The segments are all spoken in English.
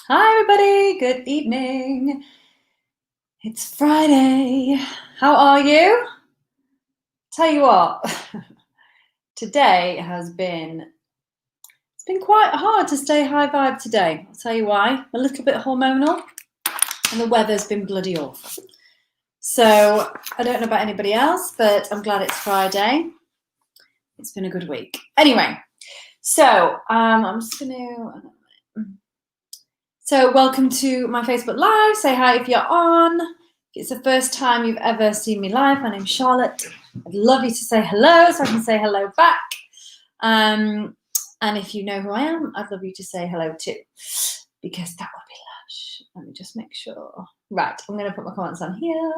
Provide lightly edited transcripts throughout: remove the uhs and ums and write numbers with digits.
Hi, everybody. Good evening. It's Friday. How are you? Tell you what, today it's been quite hard to stay high vibe today. I'll tell you why. A little bit hormonal, and the weather's been bloody awful. So I don't know about anybody else, but I'm glad it's Friday. It's been a good week. Anyway, so I'm just gonna. So welcome to my Facebook Live. Say hi if you're on. If it's the first time you've ever seen me live, my name's Charlotte. I'd love you to say hello so I can say hello back. And if you know who I am, I'd love you to say hello too, because that would be lush. Let me just make sure. Right, I'm going to put my comments on here.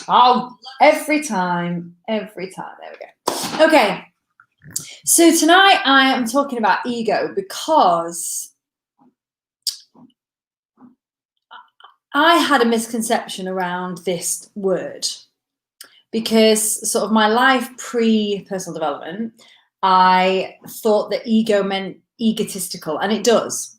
Oh, every time. There we go. Okay, so tonight I am talking about ego because I had a misconception around this word, because sort of my life pre-personal development, I thought that ego meant egotistical, and it does.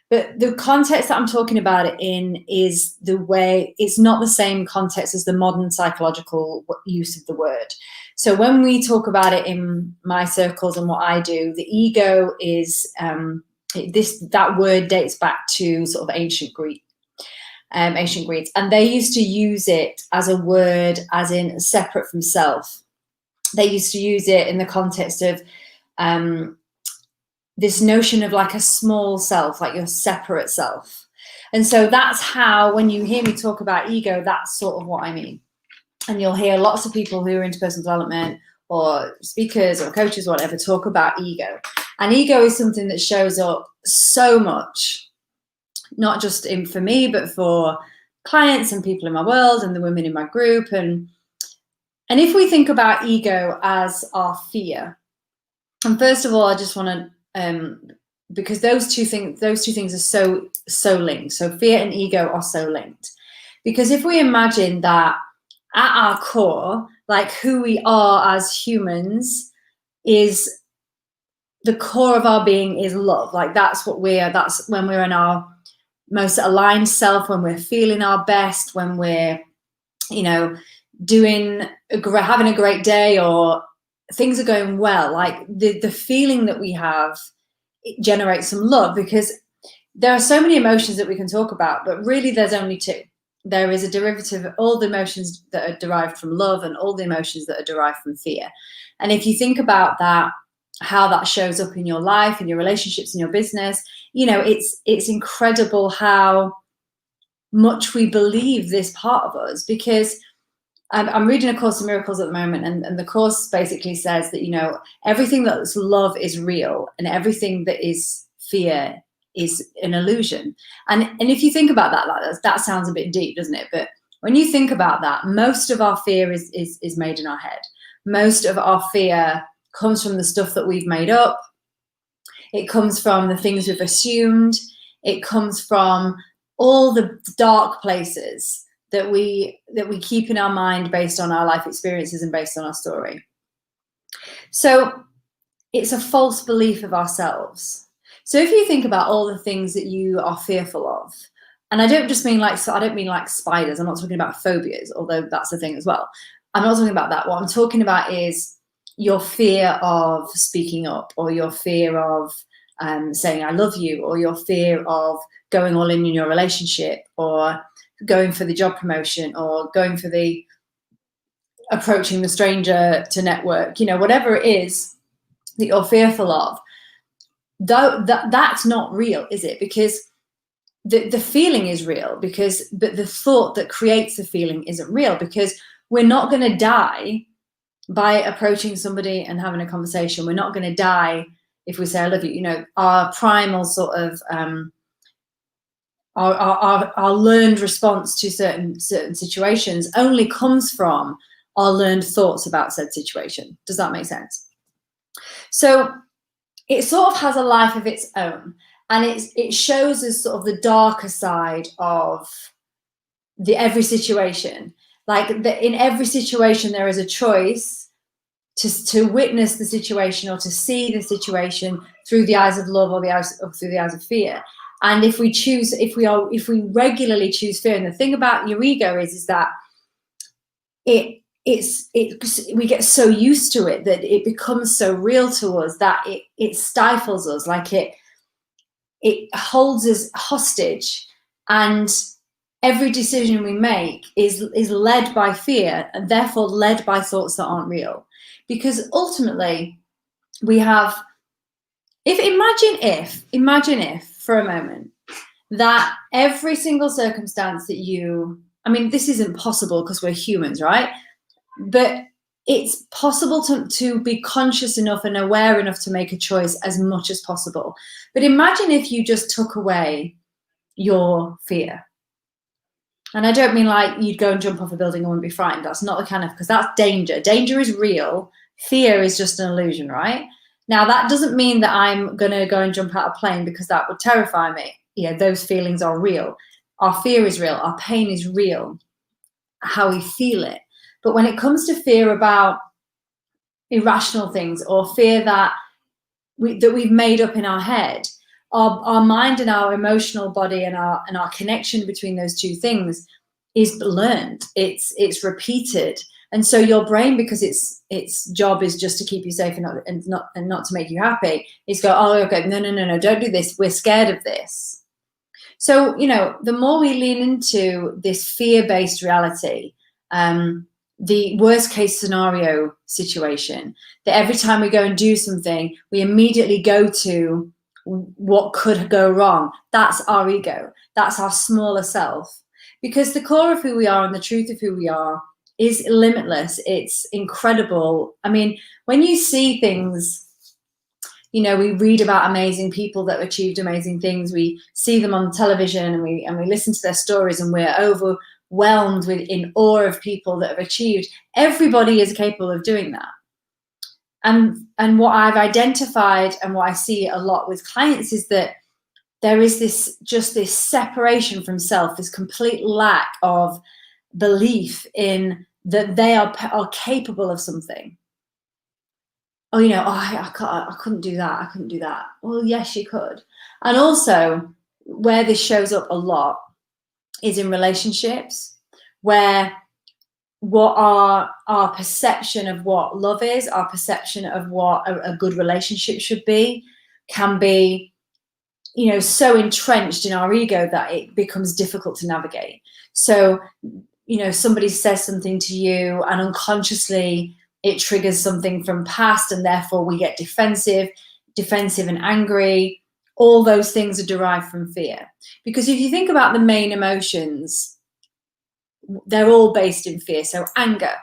But the context that I'm talking about it in is the way it's not the same context as the modern psychological use of the word. So when we talk about it in my circles and what I do, the ego is that word dates back to sort of ancient Greeks, and they used to use it as a word as in separate from self. They used to use it in the context of this notion of like a small self, like your separate self. And so that's how, when you hear me talk about ego, that's sort of what I mean. And you'll hear lots of people who are into personal development or speakers or coaches or whatever talk about ego. And ego is something that shows up so much, not just for me, but for clients and people in my world and the women in my group. And if we think about ego as our fear, and first of all, I just want to, because those two things are so linked. So fear and ego are so linked. Because if we imagine that at our core, like who we are as humans, is the core of our being is love. Like that's what we are. That's when we're in our most aligned self, when we're feeling our best, when we're, having a great day or things are going well. Like the feeling that we have, it generates some love, because there are so many emotions that we can talk about, but really there's only two. There is a derivative of all the emotions that are derived from love and all the emotions that are derived from fear. And if you think about that, how that shows up in your life, in your relationships, in your business, it's incredible how much we believe this part of us. Because I'm reading A Course in Miracles at the moment, and the course basically says that, everything that's love is real and everything that is fear is an illusion. And if you think about that sounds a bit deep, doesn't it? But when you think about that, most of our fear is made in our head. Most of our fear comes from the stuff that we've made up. It comes from the things we've assumed. It comes from all the dark places that we keep in our mind based on our life experiences and based on our story. So it's a false belief of ourselves. So if you think about all the things that you are fearful of, and I don't mean like spiders. I'm not talking about phobias, although that's a thing as well. I'm not talking about that. What I'm talking about is your fear of speaking up, or your fear of saying I love you, or your fear of going all in your relationship, or going for the job promotion, or going for the approaching the stranger to network, whatever it is that you're fearful of, though that's not real, is it? Because the feeling is real, but the thought that creates the feeling isn't real, because we're not going to die by approaching somebody and having a conversation. We're not going to die if we say I love you. Our primal sort of our learned response to certain situations only comes from our learned thoughts about said situation. Does that make sense? So it sort of has a life of its own, and it shows us sort of the darker side of every situation. Like in every situation, there is a choice to witness the situation or to see the situation through the eyes of love or through the eyes of fear. And if we regularly choose fear, and the thing about your ego is that we get so used to it that it becomes so real to us that it stifles us, like it holds us hostage, and every decision we make is led by fear, and therefore led by thoughts that aren't real. Because ultimately we have, imagine if for a moment that every single circumstance that I mean, this isn't possible because we're humans, right? But it's possible to be conscious enough and aware enough to make a choice as much as possible. But imagine if you just took away your fear. And I don't mean like you'd go and jump off a building and wouldn't be frightened. That's not the kind of, because that's danger. Danger is real. Fear is just an illusion, right? Now, that doesn't mean that I'm going to go and jump out of a plane, because that would terrify me. Yeah, those feelings are real. Our fear is real. Our pain is real. How we feel it. But when it comes to fear about irrational things, or fear that we've made up in our head, our mind and our emotional body and our connection between those two things is learned. It's repeated, and so your brain, because its job is just to keep you safe and not to make you happy, is go, oh, okay, no, don't do this. We're scared of this. So the more we lean into this fear-based reality, the worst case scenario situation, that every time we go and do something, we immediately go to what could go wrong. That's our ego. That's our smaller self. Because the core of who we are and the truth of who we are is limitless. It's incredible. I mean, when you see things, we read about amazing people that achieved amazing things. We see them on television, and we listen to their stories, and we're overwhelmed in awe of people that have achieved. Everybody is capable of doing that. And what I've identified, and what I see a lot with clients, is that there is this separation from self, this complete lack of belief in that they are capable of something. Oh, I couldn't do that. I couldn't do that. Well, yes, you could. And also, where this shows up a lot is in relationships, where what our perception of what love is, our perception of what a good relationship should be, can be, so entrenched in our ego that it becomes difficult to navigate. So, somebody says something to you, and unconsciously it triggers something from past, and therefore we get defensive and angry. All those things are derived from fear. Because if you think about the main emotions, they're all based in fear. So anger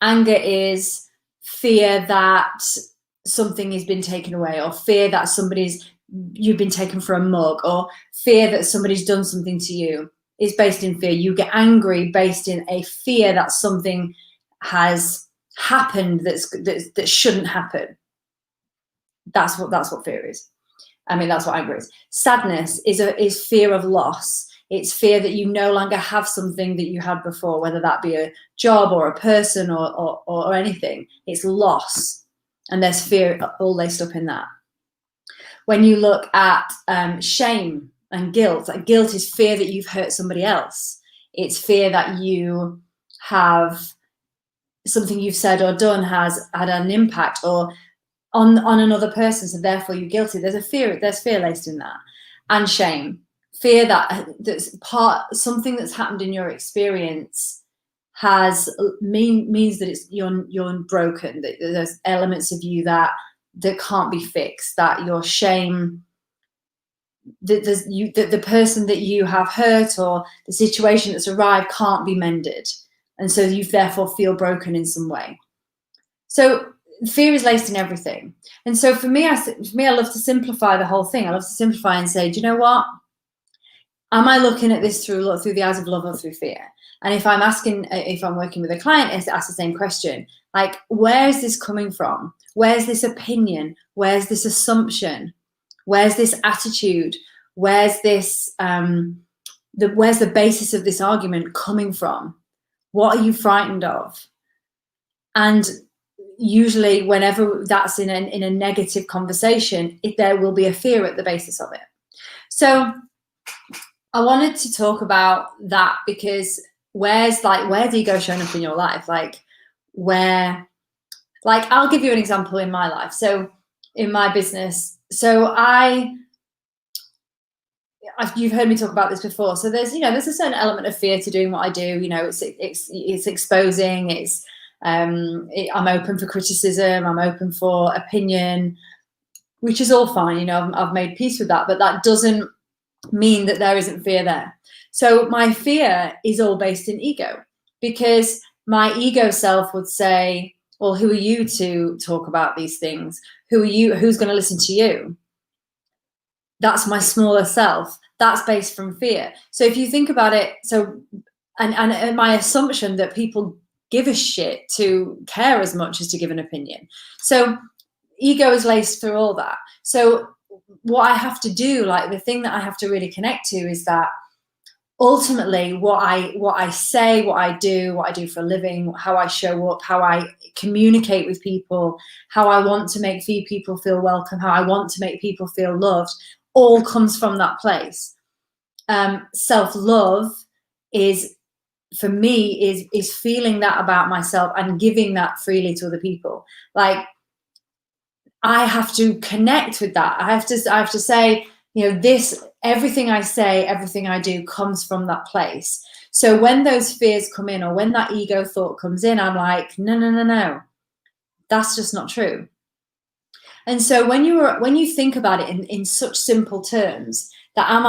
is fear that something has been taken away, or fear that you've been taken for a mug, or fear that somebody's done something to you, is based in fear. You get angry based in a fear that something has happened that shouldn't happen. That's what fear is. I mean, that's what anger is. Sadness is fear of loss. It's fear that you no longer have something that you had before, whether that be a job or a person or anything. It's loss, and there's fear all laced up in that. When you look at shame and guilt, like guilt is fear that you've hurt somebody else. It's fear that you have something you've said or done has had an impact or on another person, so therefore you're guilty. There's fear laced in that. And shame, fear that's something that's happened in your experience means that you're broken, that there's elements of you that can't be fixed, that your shame, that the person that you have hurt or the situation that's arrived can't be mended, and so you therefore feel broken in some way. So fear is laced in everything. And so for me, I love to simplify the whole thing. I love to simplify and say, do you know what? Am I looking at this through the eyes of love or through fear? And if I'm working with a client, is to ask the same question, like, where is this coming from? Where's this opinion? Where's this assumption? Where's this attitude? Where's this, where's the basis of this argument coming from? What are you frightened of? And usually whenever that's in a negative conversation, there will be a fear at the basis of it. So I wanted to talk about that because where's ego showing up in your life? I'll give you an example in my life. So in my business, you've heard me talk about this before. So there's a certain element of fear to doing what I do. It's exposing. I'm open for criticism. I'm open for opinion, which is all fine. I've made peace with that, but that doesn't mean that there isn't fear there. So my fear is all based in ego, because my ego self would say, well, who are you to talk about these things? Who are you? Who's going to listen to you? That's my smaller self. That's based from fear. So if you think about it, and my assumption that people give a shit to care as much as to give an opinion. So ego is laced through all that. So what I have to do, the thing that I have to really connect to, is that ultimately what I say, what I do for a living, how I show up, how I communicate with people, how I want to make people feel welcome, how I want to make people feel loved, all comes from that place. Self-love is, for me, is feeling that about myself and giving that freely to other people. I have to connect with that. I have to say, everything I say, everything I do comes from that place. So when those fears come in, or when that ego thought comes in, I'm like, no, that's just not true. And so when you think about it in such simple terms, that am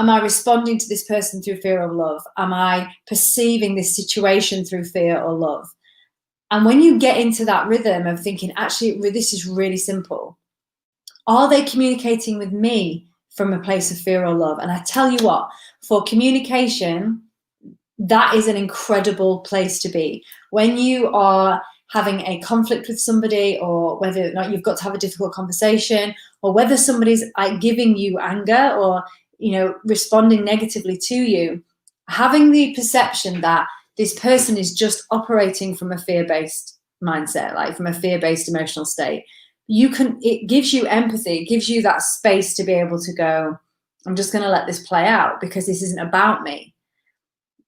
I responding to this person through fear or love? Am I perceiving this situation through fear or love? And when you get into that rhythm of thinking, actually, this is really simple. Are they communicating with me from a place of fear or love? And I tell you what, for communication, that is an incredible place to be. When you are having a conflict with somebody, or whether or not you've got to have a difficult conversation, or whether somebody's giving you anger, or responding negatively to you, having the perception that this person is just operating from a fear-based mindset, from a fear-based emotional state, it gives you empathy. It gives you that space to be able to go, I'm just going to let this play out, because this isn't about me,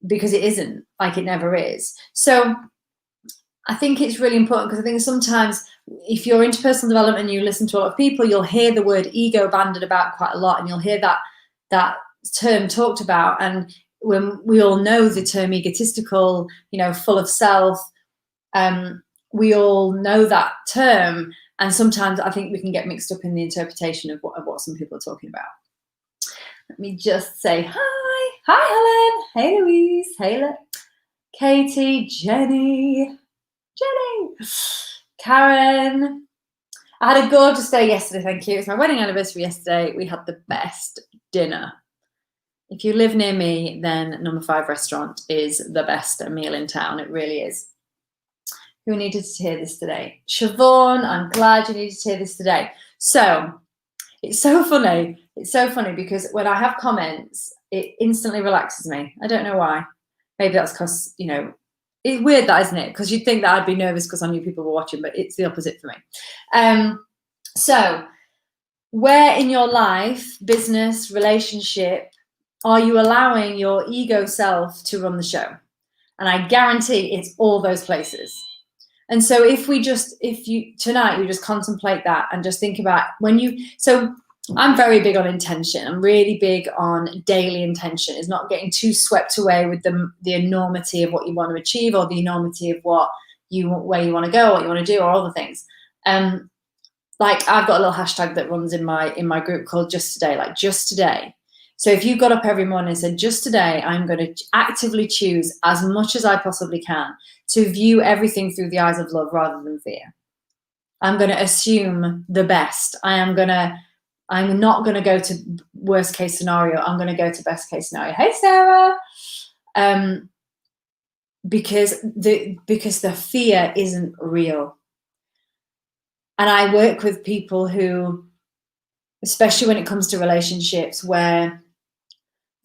because it isn't, it never is. So I think it's really important, because I think sometimes if you're into personal development and you listen to a lot of people, you'll hear the word ego bandied about quite a lot, and you'll hear that term talked about. And when we all know the term egotistical, full of self, we all know that term. And sometimes I think we can get mixed up in the interpretation of what some people are talking about. Let me just say hi. Hi, Helen. Hey, Louise. Hey, Katie, Jenny, Karen. I had a gorgeous day yesterday, thank you. It's my wedding anniversary yesterday. We had the best dinner. If you live near me, then Number 5 restaurant is the best meal in town. It really is. Who needed to hear this today? Siobhan, I'm glad you needed to hear this today. So it's so funny. It's so funny because when I have comments, it instantly relaxes me. I don't know why. Maybe that's because, it's weird, that, isn't it? Because you'd think that I'd be nervous because I knew people were watching, but it's the opposite for me. So where in your life, business, relationship, are you allowing your ego self to run the show? And I guarantee it's all those places. And so tonight you just contemplate that and just think about so I'm very big on intention. I'm really big on daily intention. It's not getting too swept away with the enormity of what you want to achieve, or the enormity of where you want to go, what you want to do, or all the things. I've got a little hashtag that runs in my group called Just Today, just today. So if you got up every morning and said, just today, I'm going to actively choose as much as I possibly can to view everything through the eyes of love rather than fear. I'm going to assume the best. I'm not going to go to worst case scenario. I'm going to go to best case scenario. Hey, Sarah. Because the fear isn't real. And I work with people who, especially when it comes to relationships, where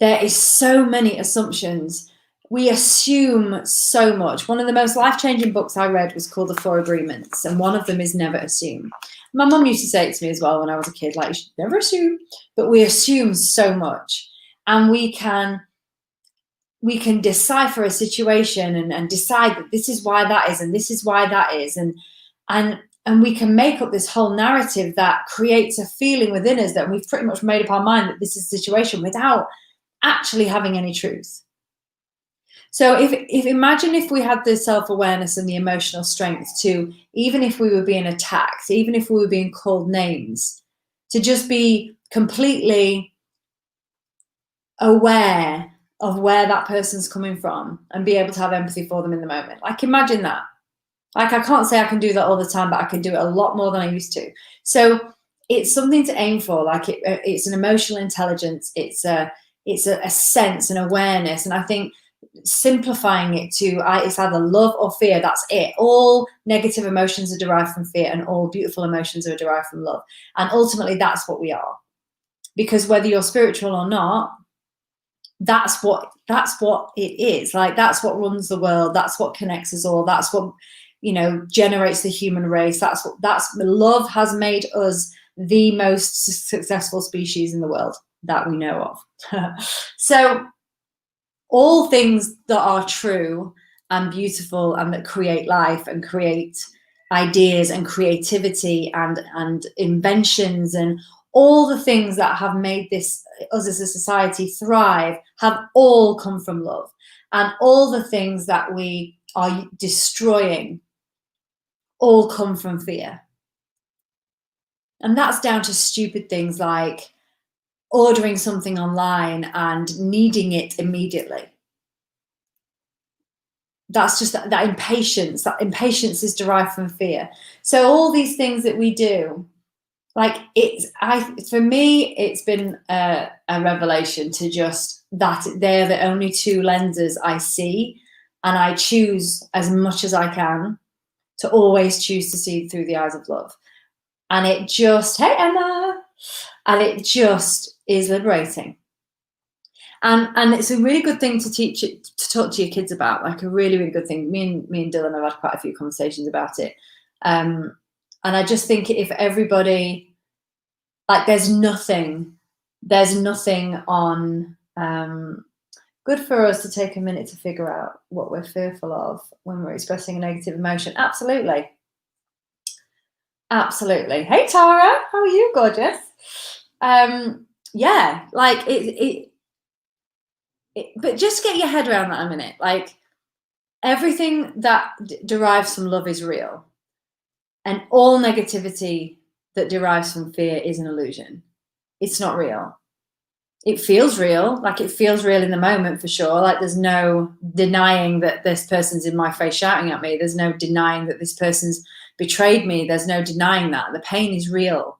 there is so many assumptions. we assume so much. One of the most life-changing books I read was called The Four Agreements, and one of them is never assume. My mum used to say it to me as well when I was a kid, like, you should never assume, but we assume so much. And we can decipher a situation and decide that this is why that is, and this is why that is. And we can make up this whole narrative that creates a feeling within us that we've pretty much made up our mind that this is the situation without actually having any truth. So if imagine if we had the self-awareness and the emotional strength to, even if we were being attacked, even if we were being called names, to just be completely aware of where that person's coming from and be able to have empathy for them in the moment. Like, imagine that. Like, I can't say I can do that all the time, but I can do it a lot more than I used to. So it's something to aim for. Like, it's an emotional intelligence. It's a sense and awareness. And I think simplifying it to it's either love or fear. That's it. All negative emotions are derived from fear, and all beautiful emotions are derived from love. And ultimately, that's what we are. Because whether you're spiritual or not, that's what it is. Like, that's what runs the world. That's what connects us all. That's what, generates the human race. That's love has made us the most successful species in the world that we know of. So all things that are true and beautiful and that create life and create ideas and creativity and inventions and all the things that have made us as a society thrive have all come from love. And all the things that we are destroying all come from fear. And that's down to stupid things like ordering something online and needing it immediately. That's just that impatience. That impatience is derived from fear. So all these things that we do, like, for me, it's been a revelation to just that they're the only two lenses I see, and I choose as much as I can to always choose to see through the eyes of love. And it just, hey Emma, and it just is liberating. And it's a really good thing to talk to your kids about, like a really, really good thing. Me and Dylan have had quite a few conversations about it. And I just think if everybody, like, there's nothing on, good for us to take a minute to figure out what we're fearful of when we're expressing a negative emotion. Absolutely. Absolutely. Hey, Tara, how are you, gorgeous? Yeah, like but just get your head around that a minute. Like, everything that derives from love is real, and all negativity that derives from fear is an illusion. It's not real. It feels real, like it feels real in the moment for sure. Like, there's no denying that this person's in my face shouting at me. There's no denying that this person's betrayed me. There's no denying that. The pain is real.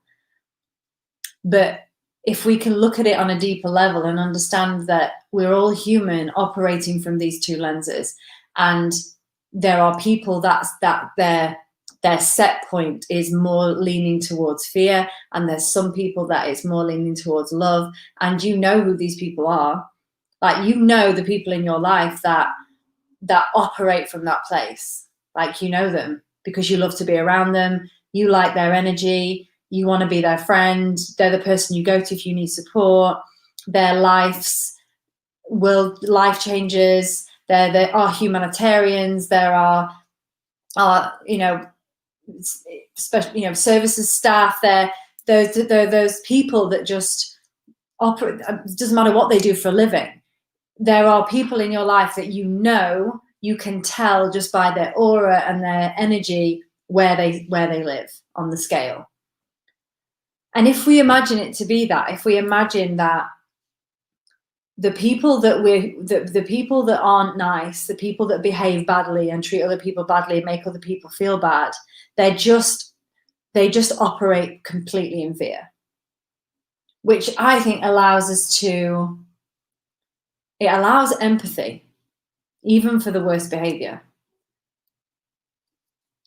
But if we can look at it on a deeper level and understand that we're all human operating from these two lenses, and there are people that their set point is more leaning towards fear, and there's some people that it's more leaning towards love, and you know who these people are. Like, the people in your life that operate from that place. Like, them because you love to be around them, you like their energy, you want to be their friend, they're the person you go to if you need support, their life changes, there are humanitarians, there are services staff, they're those people that just operate. It doesn't matter what they do for a living. There are people in your life that you can tell just by their aura and their energy where they live on the scale. And if we imagine it to be that, if we imagine that the people that the people that aren't nice, the people that behave badly and treat other people badly and make other people feel bad, they just operate completely in fear, which I think allows empathy, even for the worst behavior.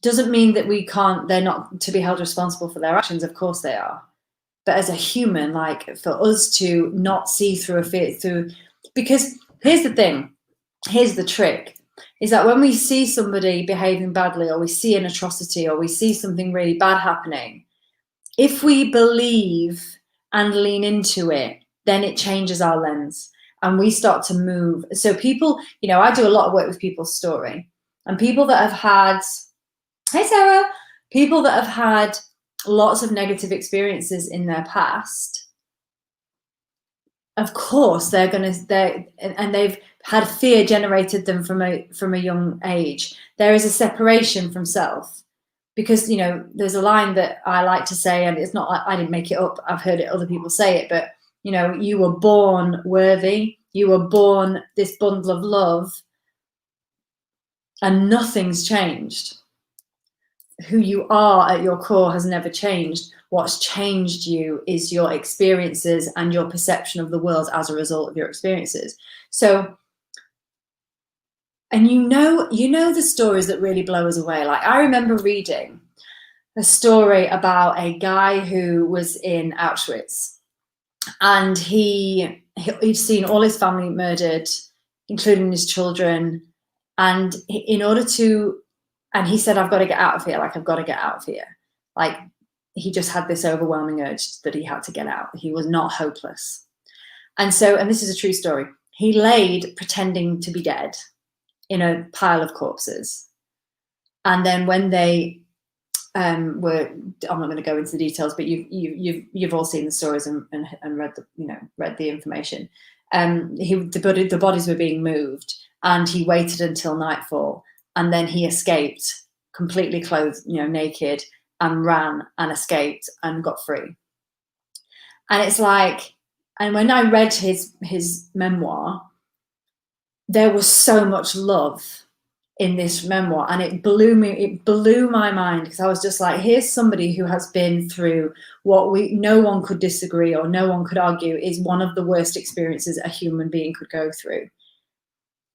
Doesn't mean that they're not to be held responsible for their actions. Of course they are. But as a human, like, for us to not see through a fear, because here's the thing, here's the trick, is that when we see somebody behaving badly, or we see an atrocity, or we see something really bad happening, if we believe and lean into it, then it changes our lens and we start to move. So people, you know, I do a lot of work with people's story, and people that have had, hey Sarah, people that have had lots of negative experiences in their past, of course and they've had fear generated them from a young age. There is a separation from self, because, you know, there's a line that I like to say, and it's not, I didn't make it up, I've heard it, other people say it, but, you know, you were born worthy, you were born this bundle of love, and nothing's changed. Who you are at your core has never changed. What's changed you is your experiences and your perception of the world as a result of your experiences. So, and you know the stories that really blow us away. Like, I remember reading a story about a guy who was in Auschwitz, and he'd seen all his family murdered, including his children, and and he said, I've got to get out of here. Like, I've got to get out of here. Like, he just had this overwhelming urge that he had to get out. He was not hopeless. And so, and this is a true story, he laid pretending to be dead in a pile of corpses. And then when they I'm not going to go into the details, but you've all seen the stories and read the information. The bodies were being moved, and he waited until nightfall, and then he escaped, completely clothed, naked, and ran and escaped and got free. And it's like, and when I read his memoir, there was so much love in this memoir, and it blew my mind, because I was just like, here's somebody who has been through what no one could disagree or no one could argue is one of the worst experiences a human being could go through.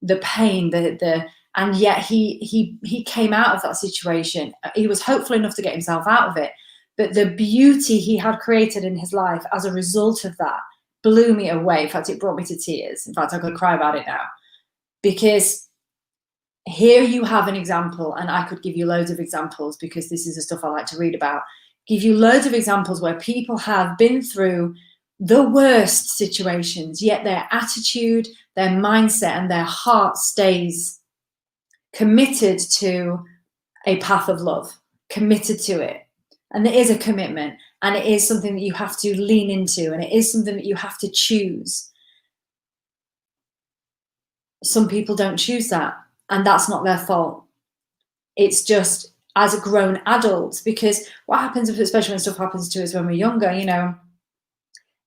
The pain, and yet he came out of that situation. He was hopeful enough to get himself out of it, but the beauty he had created in his life as a result of that blew me away. In fact, it brought me to tears. In fact, I could cry about it now, because here you have an example, and I could give you loads of examples, because this is the stuff I like to read about. Give you loads of examples where people have been through the worst situations, yet their attitude, their mindset, and their heart stays committed to a path of love, committed to it. And there is a commitment, and it is something that you have to lean into, and it is something that you have to choose. Some people don't choose that, and that's not their fault. It's just as grown adults, because what happens, especially when stuff happens to us when we're younger,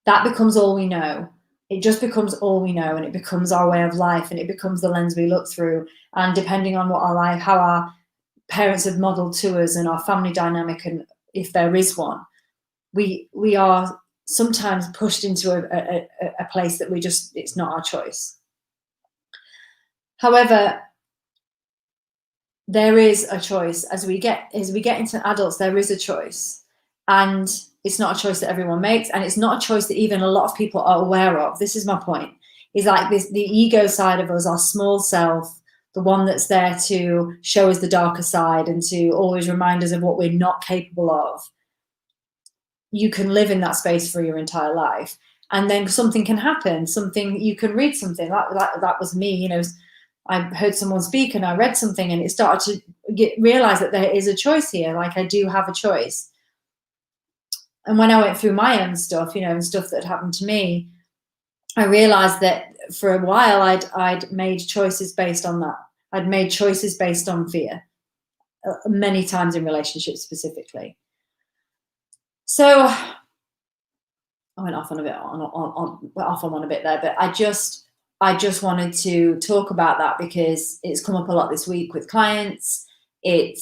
that becomes all we know. It just becomes all we know, and it becomes our way of life, and it becomes the lens we look through. And depending on how our parents have modeled to us, and our family dynamic, and if there is one, we are sometimes pushed into a place that it's not our choice. However, there is a choice. As we get into adults, there is a choice, and it's not a choice that everyone makes, and it's not a choice that even a lot of people are aware of. This is my point. Is like this, the ego side of us, our small self, the one that's there to show us the darker side and to always remind us of what we're not capable of. You can live in that space for your entire life, and then something can happen. You can read something that was me. I heard someone speak, and I read something, and it started to realize that there is a choice here. Like, I do have a choice. And when I went through my own stuff, and stuff that happened to me, I realized that for a while I'd made choices based on that. I'd made choices based on fear, many times in relationships specifically. So I went off on one a bit there, but I just wanted to talk about that, because it's come up a lot this week with clients. I'm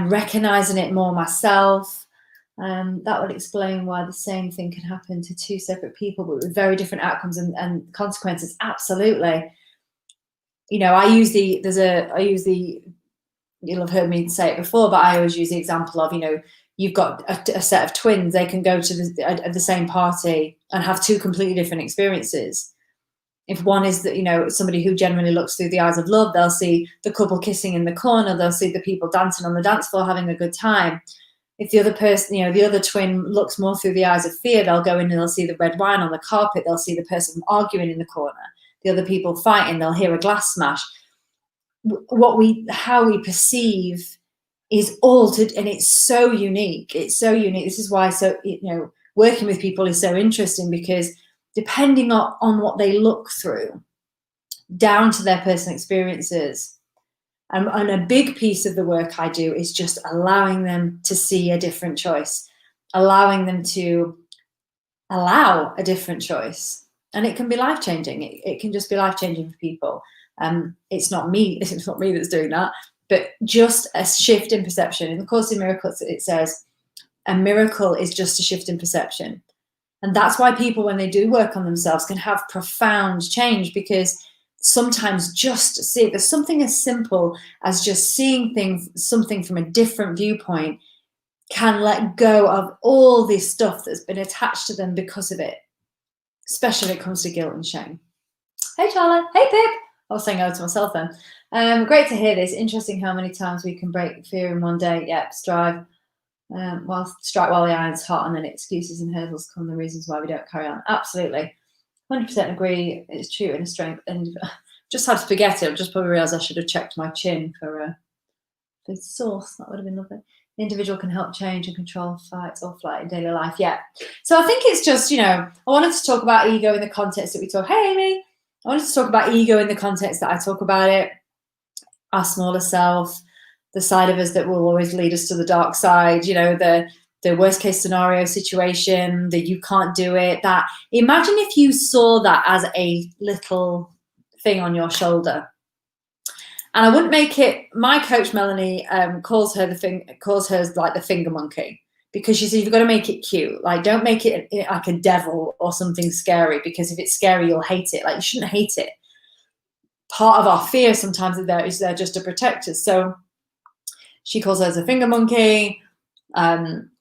recognizing it more myself. That would explain why the same thing can happen to two separate people, but with very different outcomes and consequences. Absolutely. You'll have heard me say it before, but I always use the example of, you've got a set of twins. They can go to the same party and have two completely different experiences. If one is that, you know, somebody who generally looks through the eyes of love, they'll see the couple kissing in the corner, they'll see the people dancing on the dance floor having a good time. If the other person, you know, the other twin looks more through the eyes of fear, they'll go in and they'll see the red wine on the carpet, they'll see the person arguing in the corner, the other people fighting, they'll hear a glass smash. How we perceive is altered, and it's so unique. It's so unique. This is why, so, you know, working with people is so interesting, because depending on what they look through, down to their personal experiences, and a big piece of the work I do is just allowing them to see a different choice, allowing them to allow a different choice. And it can be life-changing. It can just be life-changing for people. It's not me that's doing that, but just a shift in perception. In the Course in Miracles, it says, a miracle is just a shift in perception. And that's why people, when they do work on themselves, can have profound change, because sometimes just see, there's something as simple as just seeing something from a different viewpoint can let go of all this stuff that's been attached to them because of it, especially when it comes to guilt and shame. Hey, Charlotte. Hey, Pip. I was saying hello to myself then. Great to hear this. Interesting how many times we can break fear in one day. Yep, strive. Strike while the iron's hot, and then excuses and hurdles come the reasons why we don't carry on. Absolutely. 100% agree. It's true in a strength. And just had to forget it. I just probably realised I should have checked my chin for the source. That would have been lovely. The individual can help change and control fight or flight in daily life. Yeah. So I think it's just, you know, I wanted to talk about ego in the context that we talk. Hey, Amy. I wanted to talk about ego in the context that I talk about it. Our smaller self, the side of us that will always lead us to the dark side, you know, the worst case scenario situation, that you can't do it. That, imagine if you saw that as a little thing on your shoulder. And I wouldn't make it, my coach Melanie calls hers like the finger monkey, because she says you've got to make it cute. Like, don't make it like a devil or something scary, because if it's scary, you'll hate it. Like, you shouldn't hate it. Part of our fear sometimes is there just to protect us. So she calls hers a finger monkey,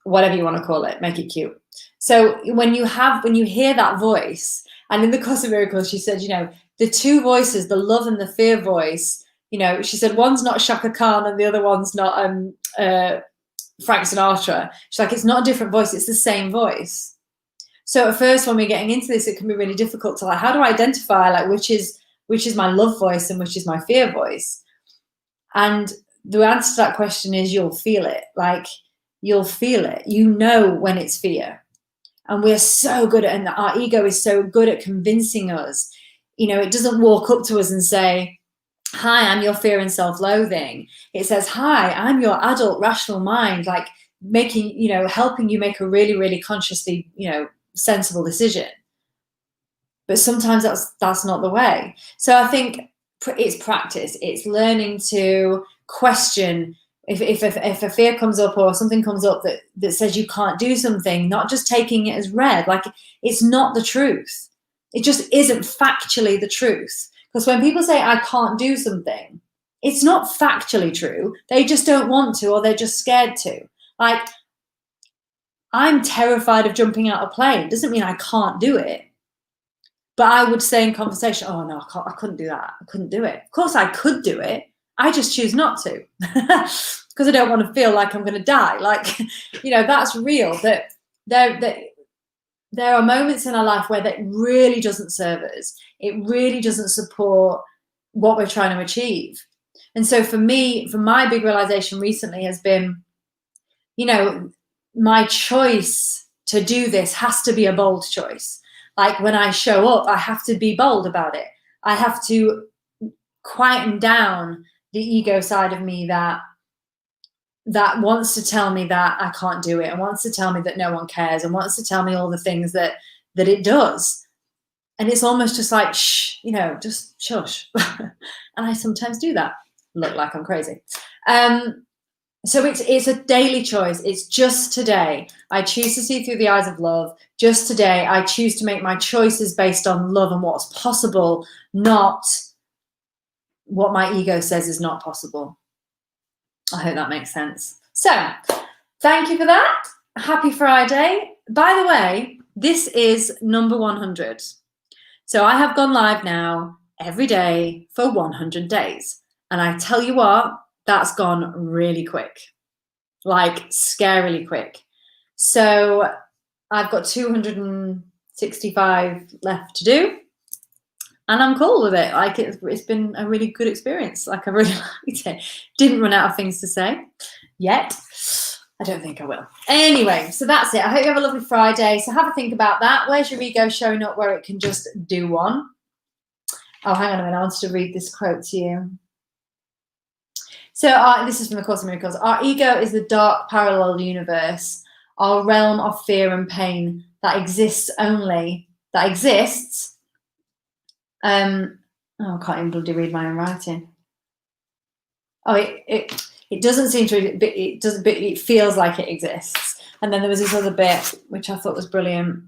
whatever you want to call it, make it cute. So when you hear that voice, and in the Course in Miracles, she said, you know, the two voices, the love and the fear voice, you know, she said one's not Shaka Khan and the other one's not Frank Sinatra. She's like, it's not a different voice, it's the same voice. So at first, when we're getting into this, it can be really difficult to, like, how do I identify, like, which is my love voice and which is my fear voice? And the answer to that question is you'll feel it. Like, you'll feel it. You know when it's fear. And we're so good at, and our ego is so good at convincing us. You know, it doesn't walk up to us and say, hi, I'm your fear and self-loathing. It says, hi, I'm your adult rational mind, like making, you know, helping you make a really, really consciously, you know, sensible decision. But sometimes that's not the way. So I think it's practice. It's learning to question if a fear comes up or something comes up that says you can't do something, not just taking it as read, like it's not the truth. It just isn't factually the truth. Because when people say I can't do something, it's not factually true. They just don't want to, or they're just scared to. Like, I'm terrified of jumping out of a plane. Doesn't mean I can't do it. But I would say in conversation, oh no, I couldn't do that. I couldn't do it. Of course I could do it. I just choose not to, because I don't want to feel like I'm going to die. Like, you know, that's real. That there are moments in our life where that really doesn't serve us. It really doesn't support what we're trying to achieve. And so for me, for my big realization recently has been, you know, my choice to do this has to be a bold choice. Like, when I show up, I have to be bold about it. I have to quieten down the ego side of me that wants to tell me that I can't do it, and wants to tell me that no one cares, and wants to tell me all the things that it does. And it's almost just like, shh, you know, just shush. And I sometimes do that. Look like I'm crazy. So it's a daily choice. It's just today. I choose to see through the eyes of love. Just today, I choose to make my choices based on love and what's possible, not what my ego says is not possible. I hope that makes sense. So thank you for that. Happy Friday. By the way, this is number 100. So I have gone live now every day for 100 days. And I tell you what, that's gone really quick, like scarily quick. So I've got 265 left to do. And I'm cool with it. Like it's been a really good experience. Like I really liked it. Didn't run out of things to say yet. I don't think I will. Anyway, so that's it. I hope you have a lovely Friday. So have a think about that. Where's your ego showing up where it can just do one? Oh, hang on a minute. I wanted to read this quote to you. So this is from the Course in Miracles. Our ego is the dark parallel universe, our realm of fear and pain that exists. Oh, I can't even bloody read my own writing. Oh, it doesn't seem to, but it does, but it feels like it exists. And then there was this other bit which I thought was brilliant.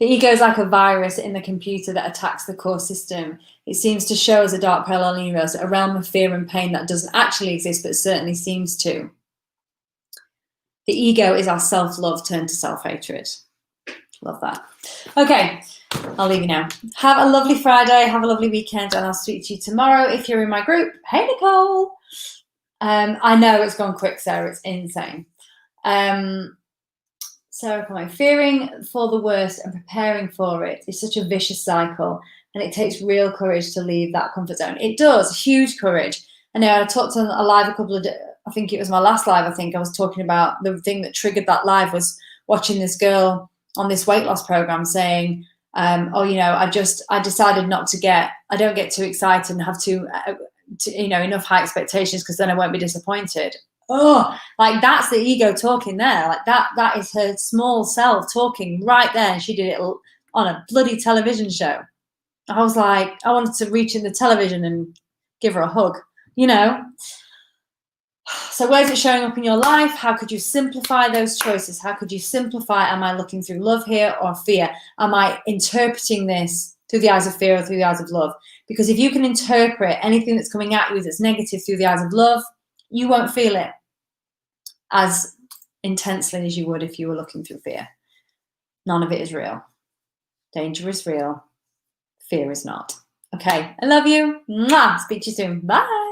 The ego is like a virus in the computer that attacks the core system. It seems to show us a dark parallel universe, a realm of fear and pain that doesn't actually exist, but certainly seems to. The ego is our self-love turned to self-hatred. Love that. Okay, I'll leave you now. Have a lovely Friday. Have a lovely weekend, and I'll speak to you tomorrow. If you're in my group, hey, Nicole. I know it's gone quick, Sarah. It's insane. Sarah, comment, fearing for the worst and preparing for it is such a vicious cycle, and it takes real courage to leave that comfort zone. It does, huge courage. I know I talked on a live a couple of days, I think it was my last live, I think I was talking about the thing that triggered that live was watching this girl on this weight loss program saying, oh, you know, I decided not to I don't get too excited and have to you know, enough high expectations because then I won't be disappointed. Oh, like that's the ego talking there. Like that is her small self talking right there. And she did it on a bloody television show. I was like, I wanted to reach in the television and give her a hug, you know? So where's it showing up in your life? How could you simplify those choices? How could you simplify, am I looking through love here or fear? Am I interpreting this through the eyes of fear or through the eyes of love? Because if you can interpret anything that's coming at you that's negative through the eyes of love, you won't feel it as intensely as you would if you were looking through fear. None of it is real. Danger is real. Fear is not. Okay, I love you. Mwah. Speak to you soon. Bye.